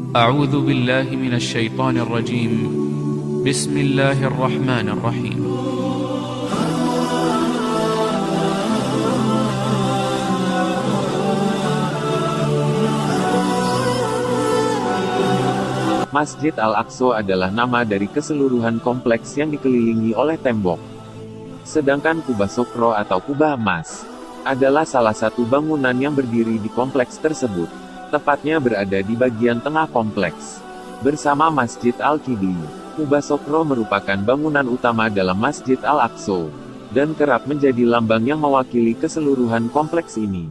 أعوذ بالله من الشيطان الرجيم. بسم الله الرحمن الرحيم. Masjid Al-Aqsa adalah nama dari keseluruhan kompleks yang dikelilingi oleh tembok. Sedangkan Kubah Sokro atau Kubah Emas adalah salah satu bangunan yang berdiri di kompleks tersebut. Tepatnya berada di bagian tengah kompleks. Bersama Masjid Al-Qibli, Kubah Sokro merupakan bangunan utama dalam Masjid Al-Aqsa, dan kerap menjadi lambang yang mewakili keseluruhan kompleks ini.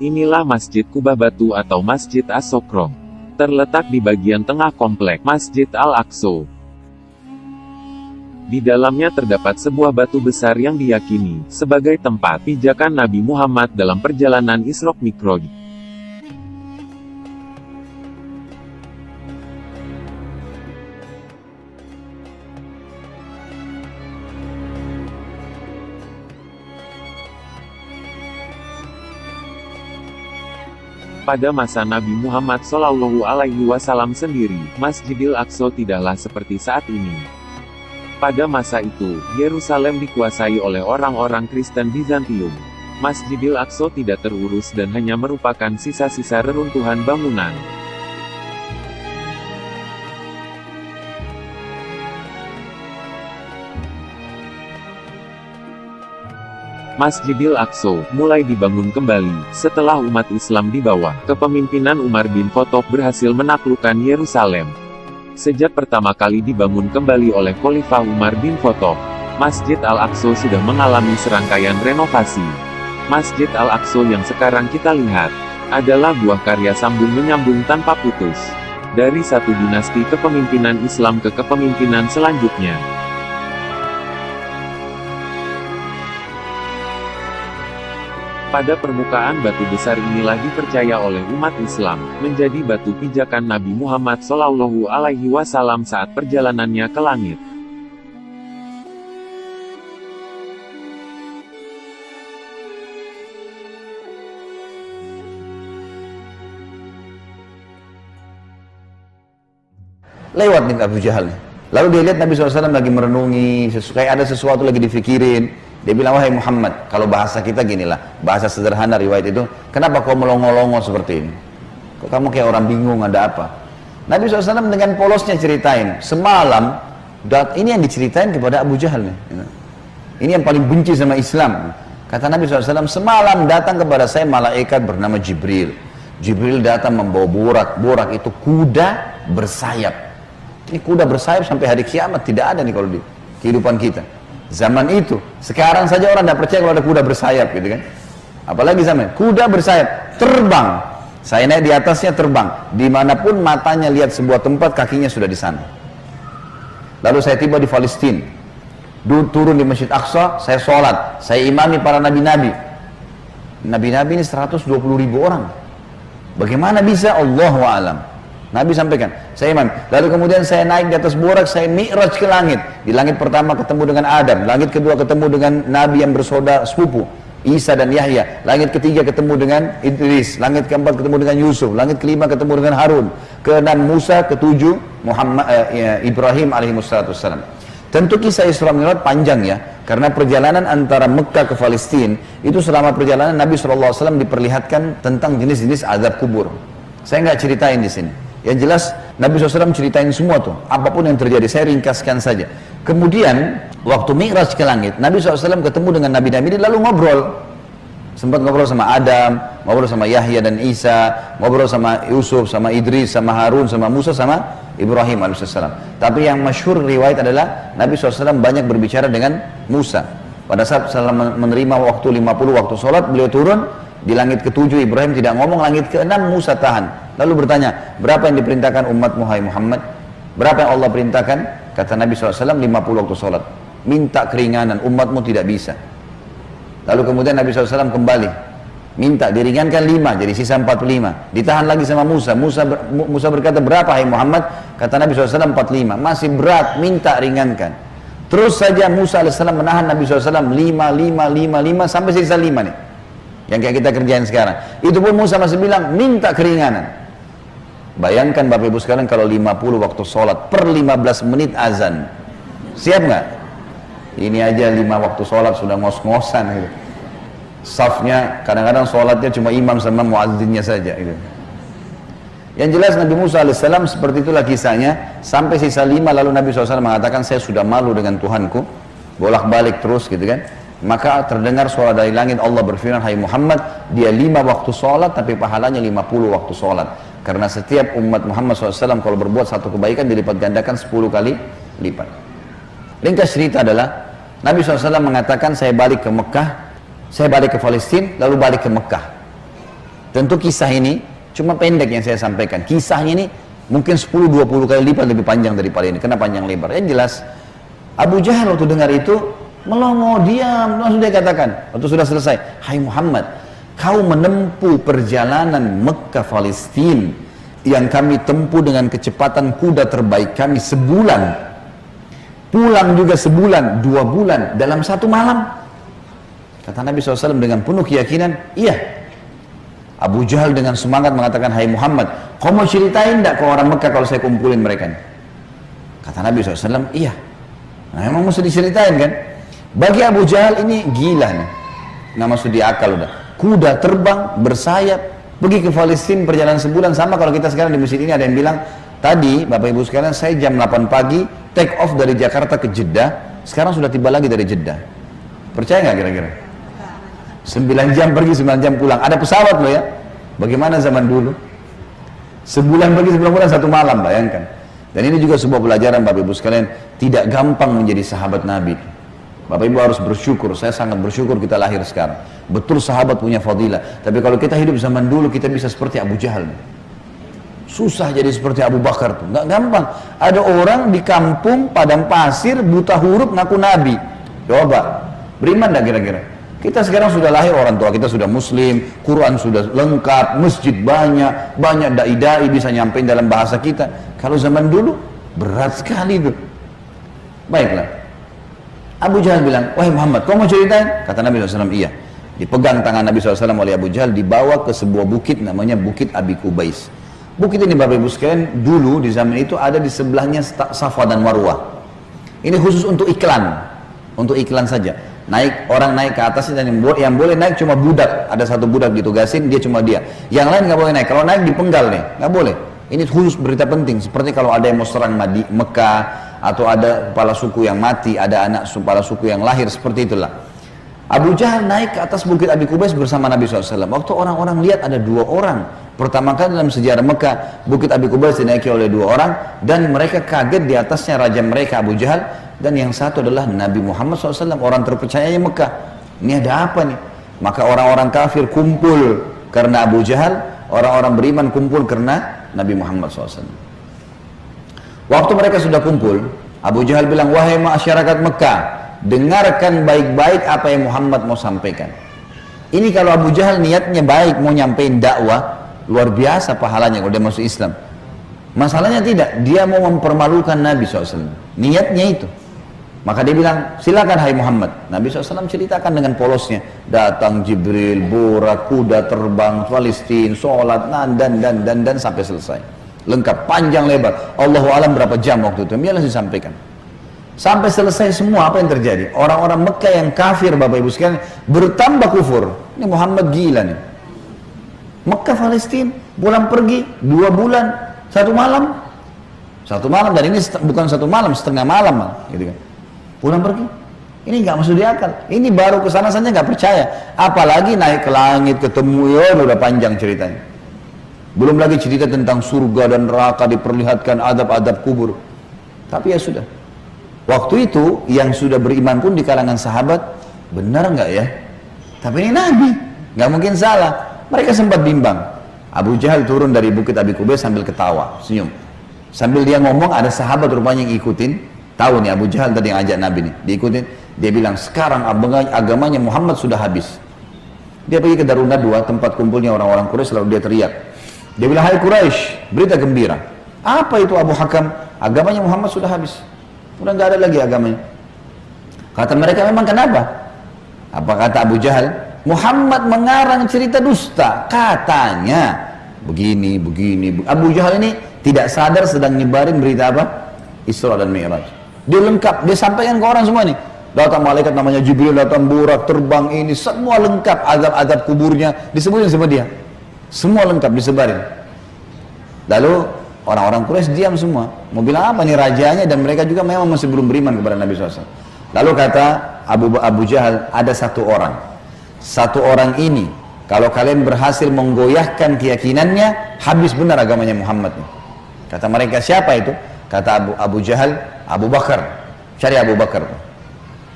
Inilah Masjid Kubah Batu atau Masjid As-Sokro. Terletak di bagian tengah kompleks Masjid Al-Aqsa. Di dalamnya terdapat sebuah batu besar yang diyakini sebagai tempat pijakan Nabi Muhammad dalam perjalanan Isra Mi'raj. Pada masa Nabi Muhammad SAW sendiri, Masjidil Aqsa tidaklah seperti saat ini. Pada masa itu, Yerusalem dikuasai oleh orang-orang Kristen Bizantium. Masjidil Aqsa tidak terurus dan hanya merupakan sisa-sisa reruntuhan bangunan. Masjidil Aqsa mulai dibangun kembali setelah umat Islam di bawah kepemimpinan Umar bin Khattab berhasil menaklukkan Yerusalem. Sejak pertama kali dibangun kembali oleh Khalifah Umar bin Khattab, Masjid Al-Aqsa sudah mengalami serangkaian renovasi. Masjid Al-Aqsa yang sekarang kita lihat adalah buah karya sambung-menyambung tanpa putus dari satu dinasti kepemimpinan Islam ke kepemimpinan selanjutnya. Pada permukaan batu besar inilah dipercaya oleh umat Islam menjadi batu pijakan Nabi Muhammad SAW saat perjalanannya ke langit. Lewat nih Abu Jahal. Lalu dia lihat Nabi SAW lagi merenungi, kayak ada sesuatu lagi difikirin. Dia bilang, wahai Muhammad, kalau bahasa kita ginilah, bahasa sederhana riwayat itu, kenapa kau melongo-longo seperti ini? Kok kamu kayak orang bingung, ada apa? Nabi SAW dengan polosnya ceritain, semalam, ini yang diceritain kepada Abu Jahal nih. Ini yang paling benci sama Islam. Kata Nabi SAW, semalam datang kepada saya malaikat bernama Jibril. Jibril datang membawa borak. Borak itu kuda bersayap. Ini kuda bersayap sampai hari kiamat, tidak ada nih kalau di kehidupan kita. Zaman itu, sekarang saja orang tidak percaya kalau ada kuda bersayap gitu kan. Apalagi zaman kuda bersayap, terbang. Saya naik di atasnya terbang. Dimanapun matanya lihat sebuah tempat, kakinya sudah di sana. Lalu saya tiba di Palestina. Turun di Masjid Aqsa, saya sholat. Saya imami para nabi-nabi. Nabi-nabi ini 120.000 orang. Bagaimana bisa? Allahu a'lam. Nabi sampaikan, saya imam. Lalu kemudian saya naik di atas burak, saya mi'raj ke langit. Di langit pertama ketemu dengan Adam, langit kedua ketemu dengan Nabi yang bersaudara sepupu, Isa dan Yahya. Langit ketiga ketemu dengan Idris, langit keempat ketemu dengan Yusuf, langit kelima ketemu dengan Harun, keenam Musa, ketujuh Ibrahim alaihissalam. Tentu kisah Isra Mi'raj panjang ya, karena perjalanan antara Mekah ke Palestina itu selama perjalanan Nabi SAW diperlihatkan tentang jenis-jenis azab kubur. Saya nggak ceritain di sini. Yang jelas Nabi SAW ceritain semua tuh, apapun yang terjadi, saya ringkaskan saja. Kemudian waktu Mi'raj ke langit, Nabi SAW ketemu dengan Nabi-Nabi lalu ngobrol. Sempat ngobrol sama Adam, ngobrol sama Yahya dan Isa, ngobrol sama Yusuf, sama Idris, sama Harun, sama Musa, sama Ibrahim alaihissalam. Tapi yang masyhur riwayat adalah Nabi SAW banyak berbicara dengan Musa. Pada saat menerima waktu 50 waktu sholat, beliau turun. Di langit ketujuh Ibrahim tidak ngomong, langit keenam Musa tahan. Lalu bertanya, berapa yang diperintahkan umatmu hai Muhammad? Berapa yang Allah perintahkan? Kata Nabi SAW, 50 waktu sholat. Minta keringanan, umatmu tidak bisa. Lalu kemudian Nabi SAW kembali. Minta, diringankan 5, jadi sisa 45. Ditahan lagi sama Musa. Musa berkata, berapa hai Muhammad? Kata Nabi SAW, 45. Masih berat, minta ringankan. Terus saja Musa alaihissalam menahan Nabi SAW 5 sampai sisa 5 nih. Yang kayak kita kerjain sekarang. Itu pun Musa masih bilang minta keringanan. Bayangkan Bapak Ibu sekalian kalau 50 waktu sholat per 15 menit azan. Siap nggak? Ini aja 5 waktu sholat sudah ngos-ngosan gitu. Safnya kadang-kadang sholatnya cuma imam sama muazzinnya saja gitu. Yang jelas Nabi Musa alaihissalam seperti itulah kisahnya. Sampai sisa 5 lalu Nabi SAW mengatakan saya sudah malu dengan Tuhanku. Bolak-balik terus gitu kan. Maka terdengar suara dari langit, Allah berfirman, hai Muhammad, dia 5 waktu sholat tapi pahalanya 50 waktu sholat. Karena setiap umat Muhammad SAW kalau berbuat satu kebaikan dilipat gandakan 10 kali lipat. Ringkas cerita adalah Nabi SAW mengatakan saya balik ke Mekah, saya balik ke Palestina, lalu balik ke Mekah. Tentu kisah ini cuma pendek yang saya sampaikan. Kisahnya ini mungkin 10-20 kali lipat lebih panjang daripada ini. Karena panjang lebar. Yang jelas Abu Jahal waktu dengar itu melongo, diam, langsung dia katakan waktu sudah selesai, hai Muhammad, kau menempuh perjalanan Mekah Palestina yang kami tempuh dengan kecepatan kuda terbaik kami sebulan, pulang juga sebulan, 2 bulan dalam 1 malam. Kata Nabi SAW dengan penuh keyakinan, iya. Abu Jahal dengan semangat mengatakan, hai Muhammad, kau mau ceritain tidak ke orang Mekah kalau saya kumpulin mereka? Kata Nabi SAW, iya. Nah emang mesti diceritain kan? Bagi Abu Jahal ini gila nih, nggak masuk di akal udah. Kuda terbang, bersayap, pergi ke Palestina perjalanan sebulan. Sama kalau kita sekarang di masjid ini ada yang bilang, tadi Bapak Ibu sekalian saya jam 8 pagi take off dari Jakarta ke Jeddah, sekarang sudah tiba lagi dari Jeddah. Percaya nggak kira-kira? 9 jam pergi, 9 jam pulang. Ada pesawat loh ya. Bagaimana zaman dulu? Sebulan pergi, 9 bulan, 1 malam, bayangkan. Dan ini juga sebuah pelajaran Bapak Ibu sekalian, tidak gampang menjadi sahabat Nabi. Bapak Ibu harus bersyukur, saya sangat bersyukur kita lahir sekarang. Betul sahabat punya fadilah, tapi kalau kita hidup zaman dulu kita bisa seperti Abu Jahal. Susah jadi seperti Abu Bakar tuh, nggak gampang. Ada orang di kampung padang pasir buta huruf ngaku Nabi. Coba, beriman nggak kira-kira? Kita sekarang sudah lahir, orang tua kita sudah muslim, Quran sudah lengkap, masjid banyak, banyak dai-dai bisa nyampein dalam bahasa kita. Kalau zaman dulu berat sekali tuh. Baiklah. Abu Jahal bilang, wahai Muhammad, kau mau ceritain? Kata Nabi SAW, iya. Dipegang tangan Nabi SAW oleh Abu Jahal, dibawa ke sebuah bukit namanya Bukit Abi Kubais. Bukit ini Bapak Ibu sekalian, dulu di zaman itu ada di sebelahnya Safa dan Marwah. Ini khusus untuk iklan saja. Orang naik ke atasnya, dan yang boleh naik cuma budak. Ada satu budak ditugasin, dia cuma dia. Yang lain nggak boleh naik. Kalau naik dipenggal nih, nggak boleh. Ini khusus berita penting. Seperti kalau ada yang mau serang Mekah, atau ada kepala suku yang mati, ada anak kepala suku yang lahir, seperti itulah. Abu Jahal naik ke atas Bukit Abi Kubais bersama Nabi SAW. Waktu orang-orang lihat ada 2 orang. Pertama kali dalam sejarah Mekah, Bukit Abi Kubais dinaiki oleh 2 orang, dan mereka kaget di atasnya raja mereka Abu Jahal, dan yang satu adalah Nabi Muhammad SAW, orang terpercayanya Mekah. Ini ada apa nih? Maka orang-orang kafir kumpul karena Abu Jahal, orang-orang beriman kumpul karena Nabi Muhammad SAW. Waktu mereka sudah kumpul, Abu Jahal bilang, wahai masyarakat Mekah, dengarkan baik-baik apa yang Muhammad mau sampaikan. Ini kalau Abu Jahal niatnya baik, mau nyampein dakwah, luar biasa pahalanya kalau dia masuk Islam. Masalahnya tidak, dia mau mempermalukan Nabi SAW. Niatnya itu. Maka dia bilang, silakan hai Muhammad. Nabi SAW ceritakan dengan polosnya. Datang Jibril, burak, kuda terbang, Palestina, sholat, dan sampai selesai. Lengkap, panjang lebar. Allahu alam berapa jam waktu itu. Dia langsung sampaikan. Sampai selesai semua, apa yang terjadi? Orang-orang Mekah yang kafir, Bapak Ibu sekalian, bertambah kufur. Ini Muhammad gila nih. Mekah, Palestina, pulang pergi, 2 bulan, 1 malam. 1 malam, dan ini bukan 1 malam, setengah malam. Gitu kan. Pulang pergi. Ini nggak masuk di akal. Ini baru kesana saja nggak percaya. Apalagi naik ke langit, ketemu, ya udah panjang ceritanya. Belum lagi cerita tentang surga dan neraka, diperlihatkan adab-adab kubur. Tapi ya sudah. Waktu itu yang sudah beriman pun di kalangan sahabat, benar nggak ya? Tapi ini Nabi, nggak mungkin salah. Mereka sempat bimbang. Abu Jahal turun dari Bukit Abi Kubais sambil ketawa, senyum. Sambil dia ngomong, ada sahabat rupanya yang ikutin. Tahu nih Abu Jahal tadi yang ajak Nabi nih, diikutin. Dia bilang, sekarang agamanya Muhammad sudah habis. Dia pergi ke Darun Nadwa, tempat kumpulnya orang-orang Quraisy, lalu dia teriak. Dia bilang, hai Quraisy, berita gembira. Apa itu Abu Hakam? Agamanya Muhammad sudah habis. Udah nggak ada lagi agamanya. Kata mereka, memang kenapa? Apa kata Abu Jahal? Muhammad mengarang cerita dusta. Katanya begini. Abu Jahal ini tidak sadar sedang nyebarin berita apa? Isra dan Mi'raj. Dia lengkap, dia sampaikan ke orang semua nih. Datang malaikat namanya Jibril, datang burak, terbang ini, semua lengkap. Azab-azab kuburnya disebutin sama dia. Semua lengkap disebarin. Lalu orang-orang Quraisy diam semua. Mau bilang apa nih rajanya, dan mereka juga memang masih belum beriman kepada Nabi SAW. Lalu kata Abu Jahal, ada satu orang. Satu orang ini, kalau kalian berhasil menggoyahkan keyakinannya, habis benar agamanya Muhammad. Kata mereka, siapa itu? Kata Abu Jahal, Abu Bakar. Cari Abu Bakar.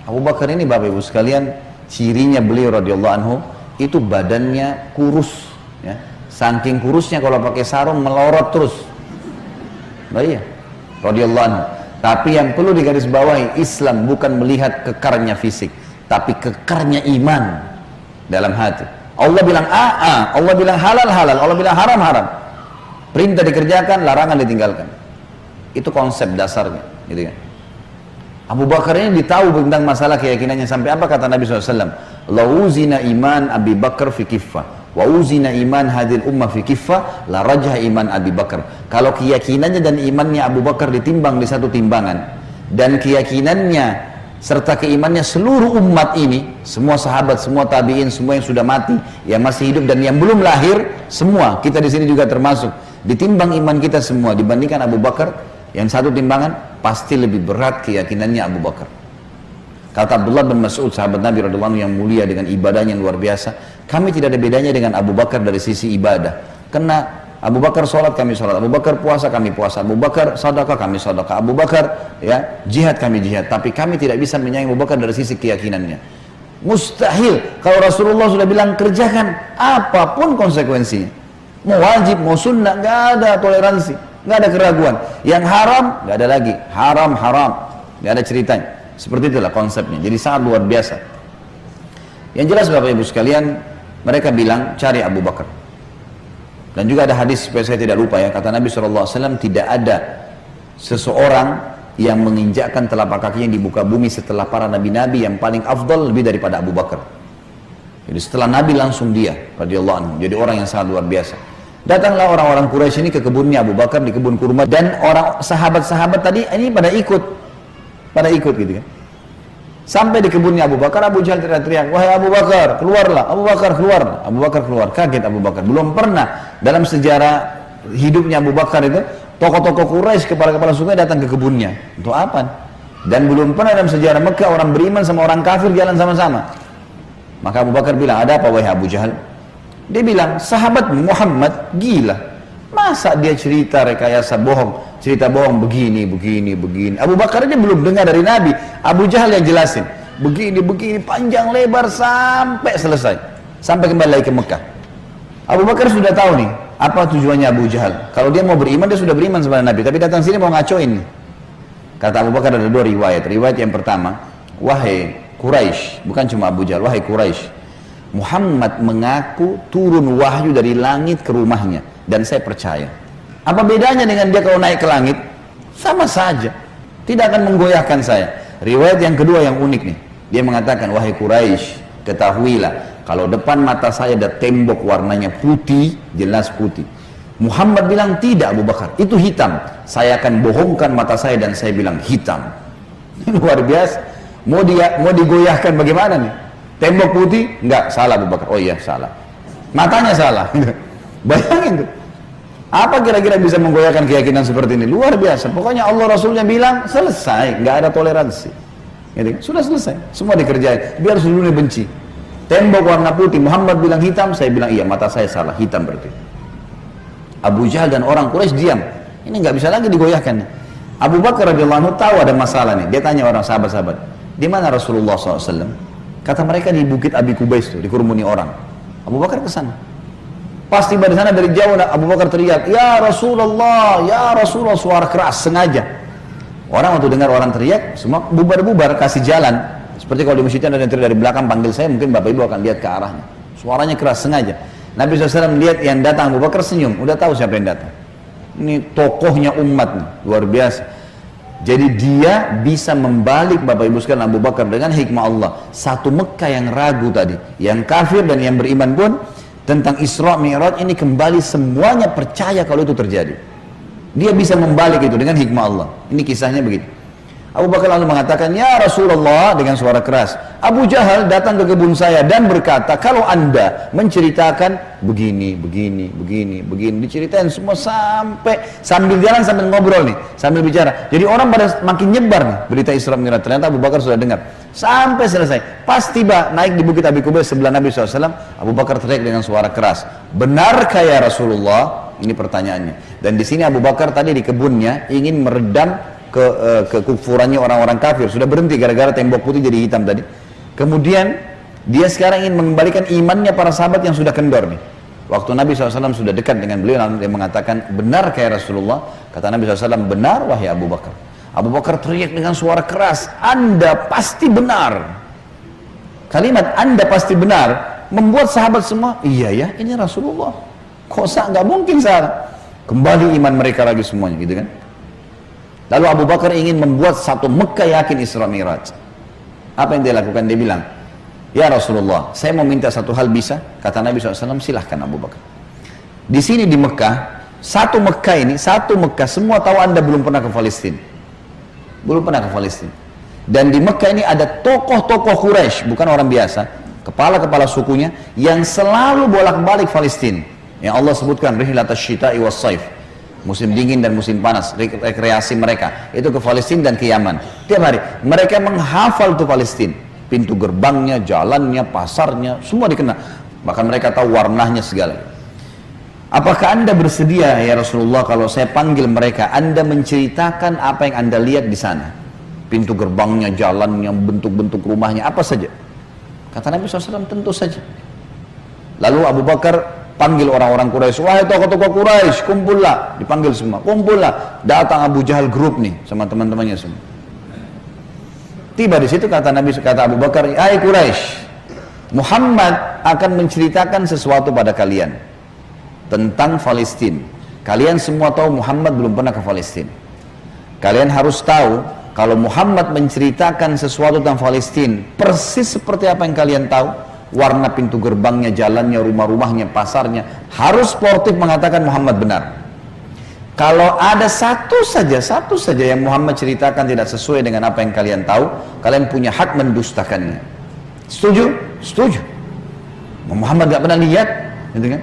Abu Bakar ini Bapak Ibu sekalian, cirinya beliau radhiyallahu anhu, itu badannya kurus. Ya. Saking kurusnya kalau pakai sarung melorot terus. Nah, iya, radhiyallahu anhu. Tapi yang perlu digarisbawahi, Islam bukan melihat kekarnya fisik, tapi kekarnya iman dalam hati. Allah bilang Allah bilang halal, Allah bilang haram. Perintah dikerjakan, larangan ditinggalkan. Itu konsep dasarnya, gitu kan. Abu Bakar ini ditahu tentang masalah keyakinannya sampai apa kata Nabi SAW? La uzina iman Abi Bakar fi kiffah, wa uzina iman hadil ummah fi kiffah, la rajah iman Abi Bakar. Kalau keyakinannya dan imannya Abu Bakar ditimbang di satu timbangan, dan keyakinannya serta keimannya seluruh umat ini, semua sahabat, semua tabi'in, semua yang sudah mati, yang masih hidup dan yang belum lahir, semua kita di sini juga termasuk, ditimbang iman kita semua dibandingkan Abu Bakar, yang satu timbangan pasti lebih berat keyakinannya Abu Bakar. Kata Abdullah bin Mas'ud, sahabat Nabi radhiyallahu anhu yang mulia dengan ibadahnya yang luar biasa, kami tidak ada bedanya dengan Abu Bakar dari sisi ibadah. Karena Abu Bakar sholat, kami sholat. Abu Bakar puasa, kami puasa. Abu Bakar sedekah, kami sedekah. Abu Bakar ya jihad, kami jihad. Tapi kami tidak bisa menyayangi Abu Bakar dari sisi keyakinannya. Mustahil. Kalau Rasulullah sudah bilang kerjakan apapun konsekuensinya. Mau wajib, mau sunnah, nggak ada toleransi, nggak ada keraguan. Yang haram, nggak ada lagi. Haram, nggak ada ceritanya. Seperti itulah konsepnya. Jadi sangat luar biasa. Yang jelas Bapak Ibu sekalian, mereka bilang cari Abu Bakar. Dan juga ada hadis supaya saya tidak lupa ya, kata Nabi SAW, tidak ada seseorang yang menginjakkan telapak kakinya di muka bumi setelah para nabi-nabi yang paling afdal lebih daripada Abu Bakar. Jadi setelah Nabi langsung dia radhiyallahu anhu. Jadi orang yang sangat luar biasa. Datanglah orang-orang Quraisy ini ke kebunnya Abu Bakar di kebun kurma, dan orang sahabat-sahabat tadi ini pada ikut gitu kan. Sampai di kebunnya Abu Bakar, Abu Jahal teriak-teriak, wahai Abu Bakar, keluarlah. Abu Bakar keluar. Abu Bakar keluar. Kaget Abu Bakar. Belum pernah dalam sejarah hidupnya Abu Bakar itu tokoh-tokoh Quraisy, kepala-kepala suku datang ke kebunnya. Untuk apa? Dan belum pernah dalam sejarah Mekah orang beriman sama orang kafir jalan sama-sama. Maka Abu Bakar bilang, ada apa wahai Abu Jahal? Dia bilang, sahabat Muhammad gila. Masa dia cerita rekayasa bohong, cerita bohong begini. Abu Bakar ini belum dengar dari Nabi. Abu Jahal yang jelasin. Begini, panjang lebar sampai selesai. Sampai kembali lagi ke Mekah. Abu Bakar sudah tahu nih, apa tujuannya Abu Jahal. Kalau dia mau beriman, dia sudah beriman sama Nabi. Tapi datang sini mau ngacoin nih. Kata Abu Bakar ada dua riwayat. Riwayat yang pertama, wahai Quraisy, bukan cuma Abu Jahal, wahai Quraisy, Muhammad mengaku turun wahyu dari langit ke rumahnya, dan saya percaya. Apa bedanya dengan dia kalau naik ke langit? Sama saja, tidak akan menggoyahkan saya. Riwayat yang kedua yang unik nih, dia mengatakan, wahai Quraisy, ketahuilah kalau depan mata saya ada tembok warnanya putih, jelas putih. Muhammad bilang tidak Abu Bakar, itu hitam. Saya akan bohongkan mata saya dan saya bilang hitam. Luar biasa. Mau digoyahkan bagaimana nih? Tembok putih? Enggak, salah Abu Bakar. Oh iya, salah. Matanya salah. Bayangin tuh. Apa kira-kira bisa menggoyahkan keyakinan seperti ini? Luar biasa. Pokoknya Allah Rasulnya bilang, selesai. Nggak ada toleransi. Gitu. Sudah selesai. Semua dikerjain. Biar seluruhnya benci. Tembok warna putih. Muhammad bilang hitam. Saya bilang, iya, mata saya salah. Hitam berarti. Abu Jahal dan orang Quraisy diam. Ini nggak bisa lagi digoyahkan. Abu Bakar radhiyallahu anhu tahu ada masalah nih. Dia tanya orang sahabat-sahabat, di mana Rasulullah SAW? Kata mereka di Bukit Abi Kubais tuh, dikerumuni orang. Abu Bakar ke sana. Pas tiba di sana dari jauh, Abu Bakar teriak, ya Rasulullah, suara keras sengaja. Orang waktu dengar orang teriak, semua bubar-bubar kasih jalan. Seperti kalau di masjid ada yang teriak dari belakang panggil saya, mungkin Bapak Ibu akan lihat ke arahnya. Suaranya keras sengaja. Nabi SAW lihat yang datang, Abu Bakar senyum, udah tahu siapa yang datang. Ini tokohnya umat nih, luar biasa. Jadi dia bisa membalik Bapak Ibu sekalian Abu Bakar dengan hikmah Allah. Satu Mekah yang ragu tadi, yang kafir dan yang beriman pun tentang Isra Mi'raj ini kembali semuanya percaya kalau itu terjadi. Dia bisa membalik itu dengan hikmah Allah. Ini kisahnya begitu. Abu Bakar lalu mengatakan, "Ya Rasulullah," dengan suara keras, "Abu Jahal datang ke kebun saya dan berkata, kalau anda menceritakan begini, diceritain semua sambil jalan sambil ngobrol nih, sambil bicara. Jadi orang pada makin nyebar nih berita Isra Mi'raj. Ternyata Abu Bakar sudah dengar sampai selesai. Pas tiba naik di Bukit Abi Kubais sebelah Nabi SAW, Abu Bakar teriak dengan suara keras, "Benarkah ya Rasulullah?" Ini pertanyaannya. Dan di sini Abu Bakar tadi di kebunnya ingin meredam kekufurannya orang-orang kafir, sudah berhenti gara-gara tembok putih jadi hitam tadi. Kemudian dia sekarang ingin mengembalikan imannya para sahabat yang sudah kendor nih. Waktu Nabi SAW sudah dekat dengan beliau, lalu dia mengatakan, "Benar kayak Rasulullah?" Kata Nabi SAW, "Benar wahai Abu Bakar." Abu Bakar teriak dengan suara keras, "Anda pasti benar." Kalimat "Anda pasti benar" membuat sahabat semua, "Iya ya, ini Rasulullah, kok nggak mungkin salah." Kembali iman mereka lagi semuanya gitu kan. Lalu Abu Bakar ingin membuat satu Mekah yakin Isra Mi'raj. Apa yang dia lakukan? Dia bilang, "Ya Rasulullah, saya mau minta satu hal, bisa?" Kata Nabi SAW, "Silahkan Abu Bakar." Di sini di Mekah, satu Mekah, semua tahu Anda belum pernah ke Palestina. Belum pernah ke Palestina. Dan di Mekah ini ada tokoh-tokoh Quraisy, bukan orang biasa, kepala-kepala sukunya, yang selalu bolak-balik Palestina. Yang Allah sebutkan, "Rihlatas syita'i was saif." Musim dingin dan musim panas, rekreasi mereka itu ke Palestina dan ke Yaman. Tiap hari mereka menghafal tuh Palestina, pintu gerbangnya, jalannya, pasarnya, semua dikenal. Bahkan mereka tahu warnanya segala. Apakah Anda bersedia ya Rasulullah kalau saya panggil mereka, Anda menceritakan apa yang Anda lihat di sana? Pintu gerbangnya, jalannya, bentuk-bentuk rumahnya, apa saja. Kata Nabi SAW, tentu saja. Lalu Abu Bakar panggil orang-orang Quraisy, "Wahai tokoh-tokoh Quraisy, kumpullah." Dipanggil semua, kumpullah. Datang Abu Jahal grup nih sama teman-temannya semua. Tiba di situ kata Abu Bakar, "Hai Quraisy, Muhammad akan menceritakan sesuatu pada kalian tentang Palestina. Kalian semua tahu Muhammad belum pernah ke Palestina. Kalian harus tahu kalau Muhammad menceritakan sesuatu tentang Palestina persis seperti apa yang kalian tahu. Warna pintu gerbangnya, jalannya, rumah-rumahnya, pasarnya, harus sportif mengatakan Muhammad benar. Kalau ada satu saja yang Muhammad ceritakan tidak sesuai dengan apa yang kalian tahu, kalian punya hak mendustakannya." Setuju? Setuju. Muhammad gak pernah lihat, gitu kan?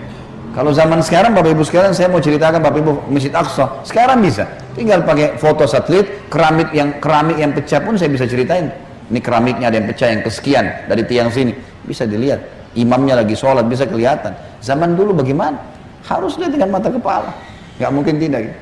Kalau zaman sekarang, Bapak Ibu sekalian, saya mau ceritakan Bapak Ibu Masjid Aqsa, sekarang bisa. Tinggal pakai foto satelit, keramik yang pecah pun saya bisa ceritain. Ini keramiknya ada yang pecah, yang kesekian dari tiang sini, bisa dilihat. Imamnya lagi sholat, bisa kelihatan. Zaman dulu bagaimana? Harus lihat dengan mata kepala, nggak mungkin tidak.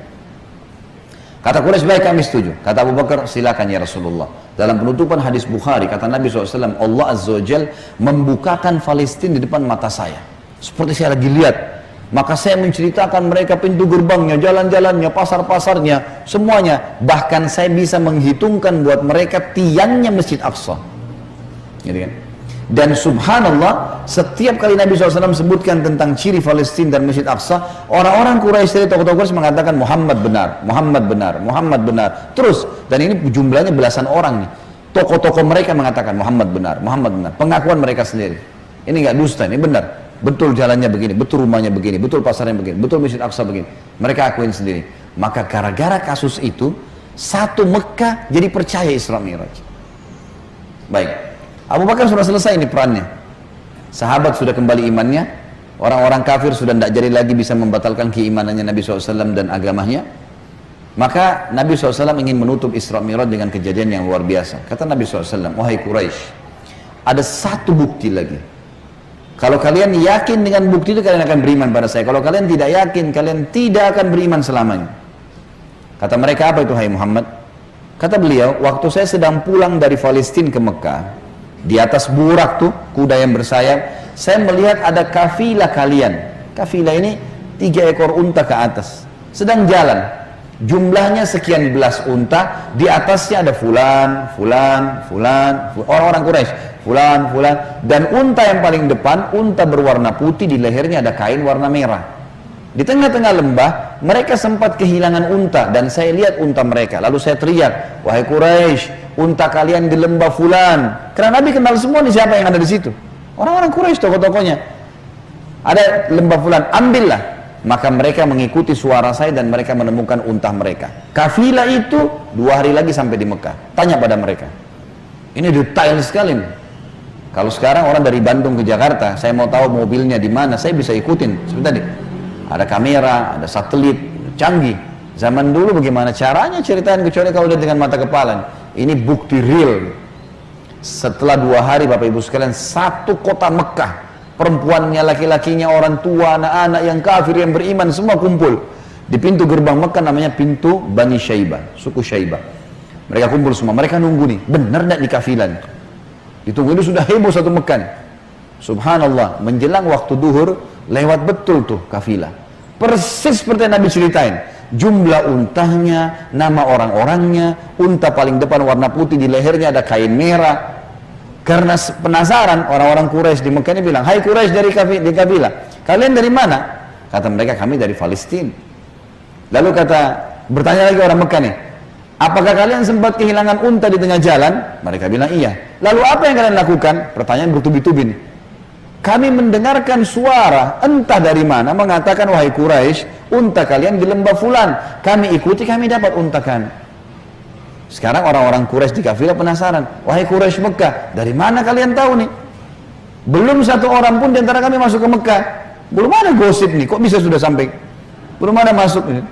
Kata Quraisy, "Baik, kami setuju." Kata Abu Bakar, "Silakan ya Rasulullah." Dalam penutupan hadis Bukhari, kata Nabi SAW, Allah Azza wa Jal membukakan Palestina di depan mata saya, seperti saya lagi lihat. Maka saya menceritakan mereka pintu gerbangnya, jalan-jalannya, pasar-pasarnya, semuanya. Bahkan saya bisa menghitungkan buat mereka tiangnya Masjid Aqsa. Gitu kan? Dan subhanallah, setiap kali Nabi SAW sebutkan tentang ciri Palestina dan Masjid Aqsa, orang-orang Quraisy dari tokoh-tokoh Quraisy mengatakan Muhammad benar, Muhammad benar, Muhammad benar. Terus, dan ini jumlahnya belasan orang nih. Tokoh-tokoh mereka mengatakan Muhammad benar, Muhammad benar. Pengakuan mereka sendiri. Ini nggak dusta, ini benar. Betul jalannya begini, betul rumahnya begini, betul pasarnya begini, betul Masjid Aqsa begini. Mereka akuin sendiri. Maka gara-gara kasus itu, satu Mekah jadi percaya Isra Mi'raj. Baik, Abu Bakar sudah selesai ini perannya. Sahabat sudah kembali imannya, orang-orang kafir sudah tidak jadi lagi bisa membatalkan keimanannya Nabi SAW dan agamanya. Maka Nabi SAW ingin menutup Isra Mi'raj dengan kejadian yang luar biasa. Kata Nabi SAW, "Wahai Quraisy, ada satu bukti lagi. Kalau kalian yakin dengan bukti itu, kalian akan beriman pada saya. Kalau kalian tidak yakin, kalian tidak akan beriman selamanya." Kata mereka, "Apa itu hai Muhammad?" Kata beliau, "Waktu saya sedang pulang dari Palestina ke Mekah, di atas burak tuh, kuda yang bersayap, saya melihat ada kafilah kalian. Kafilah ini 3 ekor unta ke atas, sedang jalan. Jumlahnya sekian belas unta, di atasnya ada fulan, orang-orang Quraisy. Fulan, dan unta yang paling depan, unta berwarna putih, di lehernya ada kain warna merah. Di tengah-tengah lembah, mereka sempat kehilangan unta dan saya lihat unta mereka. Lalu saya teriak, wahai Quraisy, unta kalian di lembah fulan. Karena Nabi kenal semua nih siapa yang ada di situ. Orang-orang Quraisy, tokoh-tokohnya. Ada lembah fulan, ambillah. Maka mereka mengikuti suara saya dan mereka menemukan unta mereka. Kafilah itu 2 hari lagi sampai di Mekah. Tanya pada mereka. Ini detail sekali nih. Kalau sekarang orang dari Bandung ke Jakarta, saya mau tahu mobilnya di mana, saya bisa ikutin. Seperti tadi. Ada kamera, ada satelit, canggih. Zaman dulu bagaimana caranya ceritain kecuali kalau lihat dengan mata kepala. Ini bukti real. Setelah 2 hari Bapak Ibu sekalian, satu kota Mekah, perempuannya, laki-lakinya, orang tua, anak-anak yang kafir, yang beriman, semua kumpul. Di pintu gerbang Mekah namanya pintu Bani Syaibah, suku Syaibah. Mereka kumpul semua, mereka nunggu nih, benar tidak di kafilah? Ditunggu ini sudah heboh satu Mekah nih. Subhanallah, menjelang waktu duhur, lewat betul tuh kafilah. Persis seperti yang Nabi ceritain. Jumlah untanya, nama orang-orangnya, unta paling depan warna putih, di lehernya ada kain merah. Karena penasaran, orang-orang Quraisy di Mekah ini bilang, hai Quraisy dari kafilah, kalian dari mana? Kata mereka, kami dari Palestina. Lalu bertanya lagi orang Mekah nih, apakah kalian sempat kehilangan unta di tengah jalan? Mereka bilang iya. Lalu apa yang kalian lakukan? Pertanyaan bertubi-tubi nih. Kami mendengarkan suara entah dari mana mengatakan, wahai Quraisy, unta kalian di lembah fulan. Kami ikuti, kami dapat unta kami. Sekarang orang-orang Quraisy di kafilah penasaran, wahai Quraisy Mekah, dari mana kalian tahu nih? Belum satu orang pun di antara kami masuk ke Mekah. Belum ada gosip nih, kok bisa sudah sampai? Belum ada masuk nih.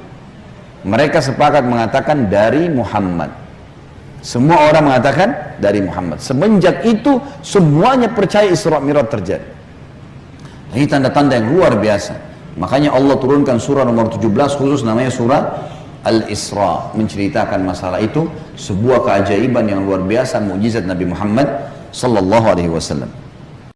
Mereka sepakat mengatakan dari Muhammad. Semua orang mengatakan dari Muhammad. Semenjak itu semuanya percaya Isra Mi'raj terjadi. Ini tanda-tanda yang luar biasa. Makanya Allah turunkan surah nomor 17 khusus namanya surah Al-Isra, menceritakan masalah itu, sebuah keajaiban yang luar biasa, mukjizat Nabi Muhammad sallallahu alaihi wasallam.